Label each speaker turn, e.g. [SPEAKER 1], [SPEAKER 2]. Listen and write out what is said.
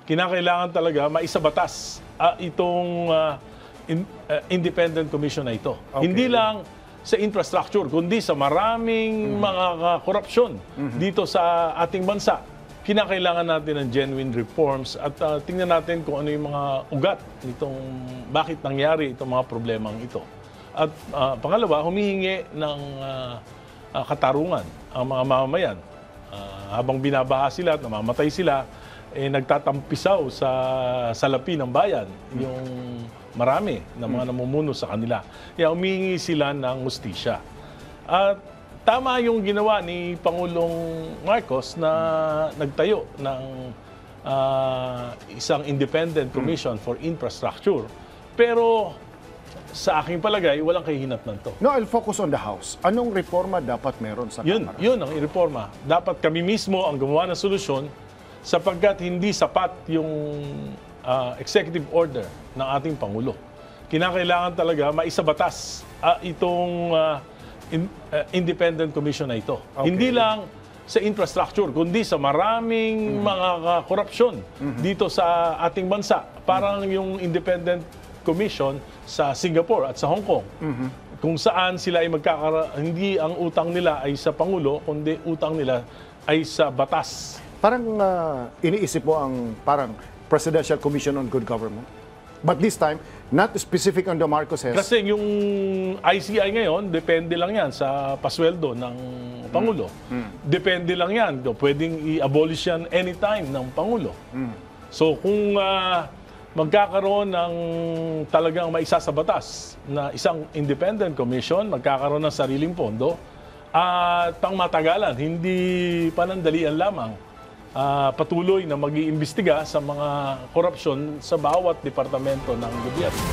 [SPEAKER 1] kinakailangan talaga maisabatas itong independent commission na ito.
[SPEAKER 2] Okay.
[SPEAKER 1] Hindi lang sa infrastructure, kundi sa maraming mga korupsyon dito sa ating bansa. Kinakailangan natin ng genuine reforms at tingnan natin kung ano yung mga ugat nitong bakit nangyari itong mga problemang ito. At pangalawa, humihingi ng katarungan ang mga mamamayan. Habang binabaha sila at namamatay sila, nagtatampisaw sa salapi ng bayan yung marami na mga namumuno sa kanila. Kaya humihingi sila ng hustisya. At tama yung ginawa ni Pangulong Marcos na nagtayo ng isang independent commission for infrastructure. Pero sa aking palagay, walang kahihinatnan to.
[SPEAKER 2] No, I'll focus on the House. Anong reforma dapat meron sa Kamara?
[SPEAKER 1] Yun ang reforma. Dapat kami mismo ang gumawa ng solusyon sapagkat hindi sapat yung executive order ng ating Pangulo. Kinakailangan talaga maisabatas itong independent commission na ito.
[SPEAKER 2] Okay.
[SPEAKER 1] Hindi lang sa infrastructure, kundi sa maraming mga korupsyon dito sa ating bansa. Parang yung independent commission sa Singapore at sa Hong Kong. Kung saan sila ay hindi ang utang nila ay sa Pangulo, kundi utang nila ay sa batas.
[SPEAKER 2] Parang iniisip mo ang parang Presidential Commission on Good Government. But this time, not specific on the Marcoses.
[SPEAKER 1] Kasi yung ICI ngayon, depende lang yan sa pasweldo ng Pangulo. Depende lang yan. Pwedeng i-abolish yan anytime ng Pangulo. So kung magkakaroon ng talagang maisa sa batas na isang independent commission, magkakaroon ng sariling pondo, at pangmatagalan, hindi panandalian lamang, patuloy na mag-iimbestiga sa mga korupsyon sa bawat departamento ng gobyerno.